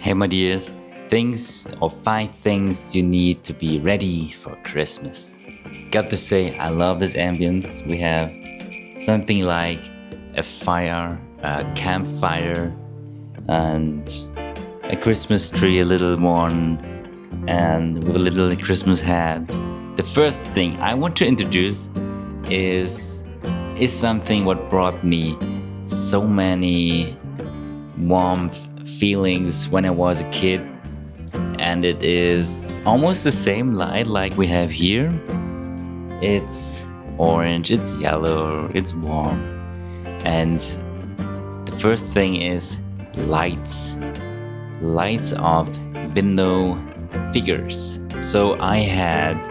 Hey, my dears, things or 5 things you need to be ready for Christmas. Got to say, I love this ambience. We have something like a fire, a campfire, and a Christmas tree, a little one, and with a little Christmas hat. The first thing I want to introduce is something what brought me so many warmth feelings when I was a kid, and it is almost the same light like we have here. It's orange, it's yellow, it's warm, and the first thing is lights of window figures. So I had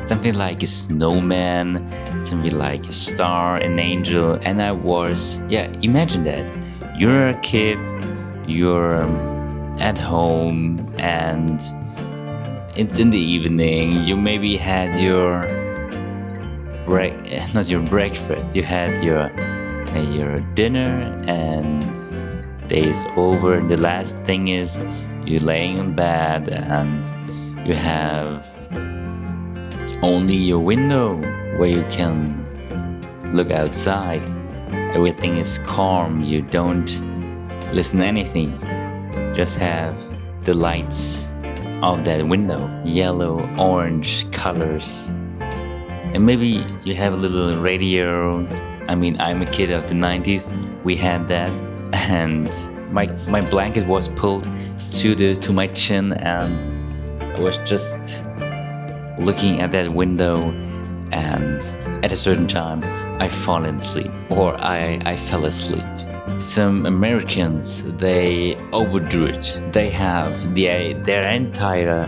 something like a snowman, something like a star, an angel, and I was, imagine that. You're a kid, you're at home, and it's in the evening. You maybe had your not your breakfast, you had your dinner, and day is over. The last thing is you're laying in bed and you have only your window where you can look outside. Everything is calm, you don't listen to anything, just have the lights of that window, yellow, orange colors. And maybe you have a little radio. I mean, I'm a kid of the 90s, we had that, and my blanket was pulled to my chin, and I was just looking at that window, and at a certain time I fall asleep, or I fell asleep. Some Americans, they overdo it. They have their entire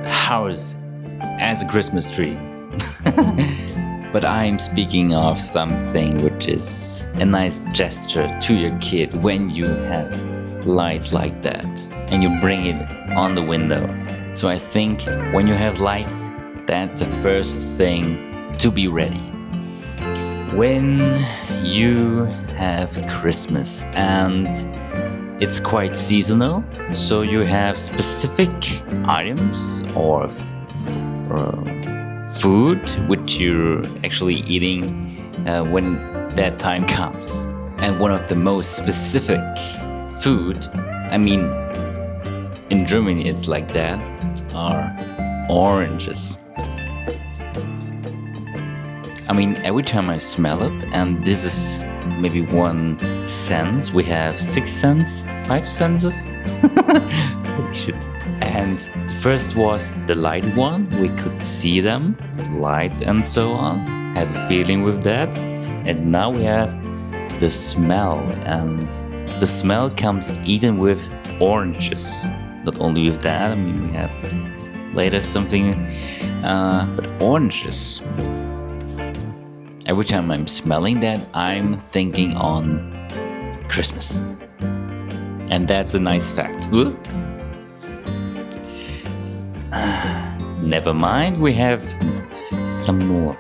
house as a Christmas tree. But I'm speaking of something which is a nice gesture to your kid when you have lights like that and you bring it on the window. So I think when you have lights, that's the first thing to be ready. When you have Christmas and it's quite seasonal, so you have specific items or food which you're actually eating when that time comes. And one of the most specific food, I mean, in Germany it's like that, are oranges. I mean, every time I smell it, and this is maybe one sense, we have 6 senses, 5 senses. Holy shit. And the first was the light one, we could see them, light and so on, have a feeling with that. And now we have the smell, and the smell comes even with oranges. Not only with that, I mean, we have later something, but oranges. Every time I'm smelling that, I'm thinking on Christmas. And that's a nice fact. Never mind, we have some more.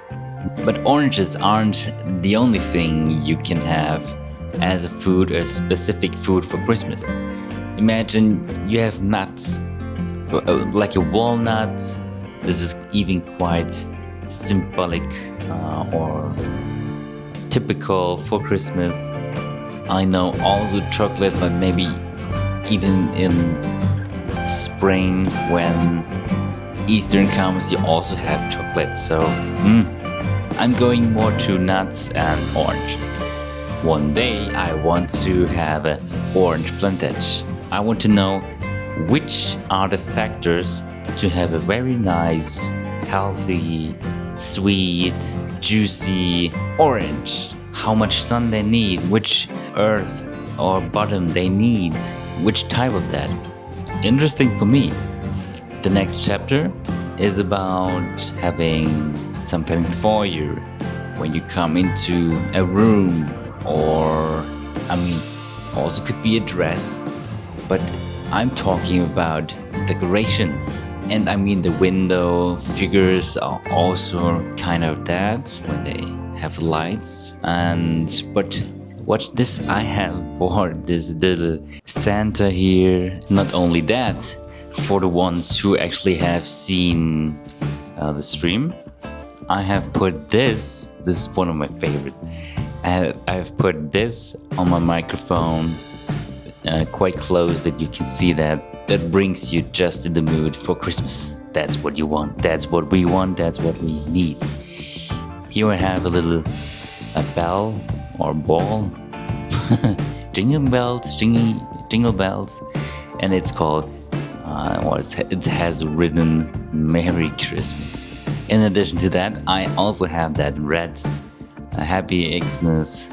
But oranges aren't the only thing you can have as a food, a specific food for Christmas. Imagine you have nuts, like a walnut. This is even quite symbolic or typical for Christmas. I know also chocolate, but maybe even in spring when Easter comes, you also have chocolate. So I'm going more to nuts and oranges. One day I want to have an orange plantage. I want to know which are the factors to have a very nice, healthy, sweet, juicy orange. How much sun they need, which earth or bottom they need, which type of that. Interesting for me. The next chapter is about having something for you when you come into a room, or I mean, also could be a dress, but I'm talking about decorations. And I mean, the window figures are also kind of that when they have lights. But watch this. I have bought this little Santa here. Not only that, for the ones who actually have seen the stream, I have put this. This is one of my favorite. I have put this on my microphone quite close that you can see that. That brings you just in the mood for Christmas. That's what you want. That's what we want. That's what we need. Here I have a little bell or ball. Jingle bells, jingle bells. And it's called, it has written Merry Christmas. In addition to that, I also have that red Happy Xmas.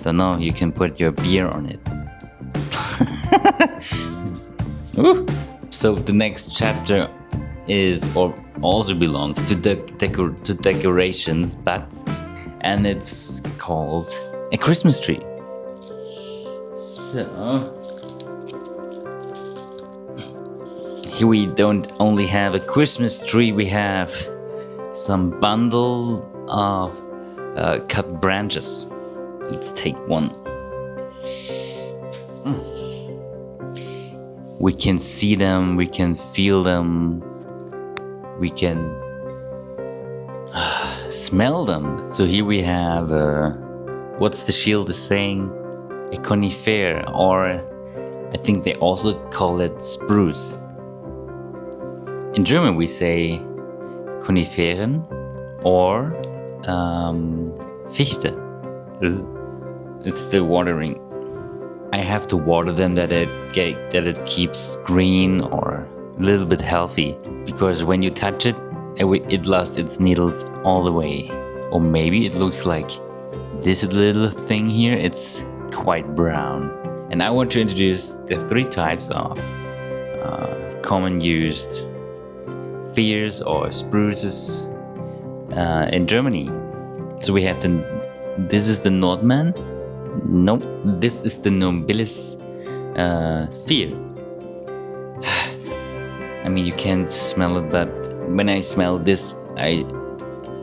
Don't know, you can put your beer on it. So the next chapter is, or also belongs to decorations, and it's called a Christmas tree. So here we don't only have a Christmas tree, we have some bundles of cut branches. Let's take one. We can see them, we can feel them, we can smell them. So here we have, what's the shield is saying? A conifer, or I think they also call it spruce. In German we say Koniferen or Fichte. It's still watering. I have to water them that it keeps green or a little bit healthy, because when you touch it, it lost its needles all the way. Or maybe it looks like this little thing here, it's quite brown. And I want to introduce the 3 types of common used firs or spruces in Germany. So we have this is the Nordman. Nope, this is the Nobilis fir. I mean, you can't smell it, but when I smell this,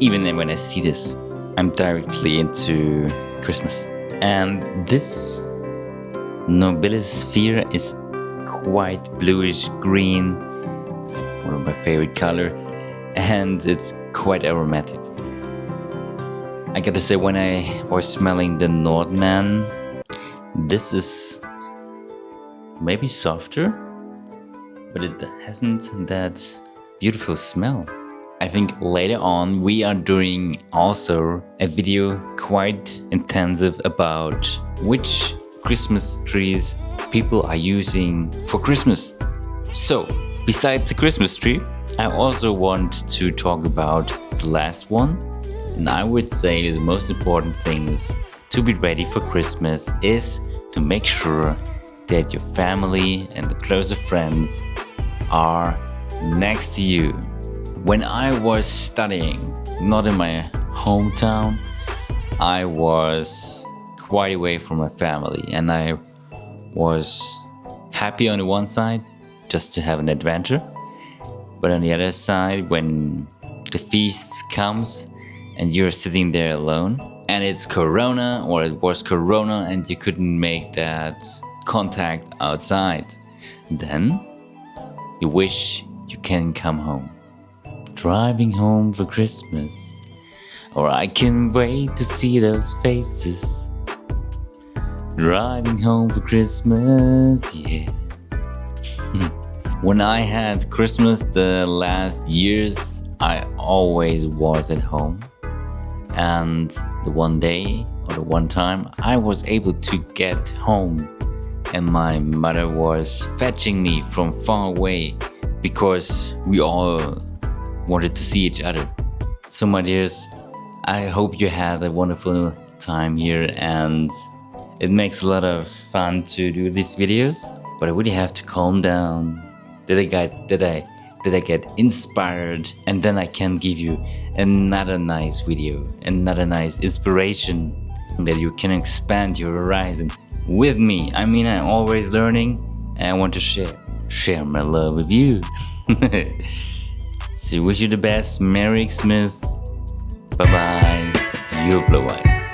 even when I see this, I'm directly into Christmas. And this Nobilis fir is quite bluish green, one of my favorite color, and it's quite aromatic. I gotta say, when I was smelling the Nordman, this is maybe softer, but it hasn't that beautiful smell. I think later on we are doing also a video quite intensive about which Christmas trees people are using for Christmas. So, besides the Christmas tree, I also want to talk about the last one. And I would say the most important thing is to be ready for Christmas is to make sure that your family and the closer friends are next to you. When I was studying, not in my hometown, I was quite away from my family, and I was happy on the one side just to have an adventure, but on the other side, when the feast comes and you're sitting there alone and it's Corona, or it was Corona, and you couldn't make that contact outside, then you wish you can come home. Driving home for Christmas, or I can't wait to see those faces. Driving home for Christmas, yeah. When I had Christmas the last years, I always was at home. And the one day, or the one time, I was able to get home, and my mother was fetching me from far away because we all wanted to see each other. So my dears, I hope you had a wonderful time here, and it makes a lot of fun to do these videos, but I really have to calm down. Did I get inspired, and then I can give you another nice video, another nice inspiration that you can expand your horizon with me. I mean, I'm always learning, and I want to share my love with you. So wish you the best. Merry Xmas. Bye bye. Your Blue Eyes.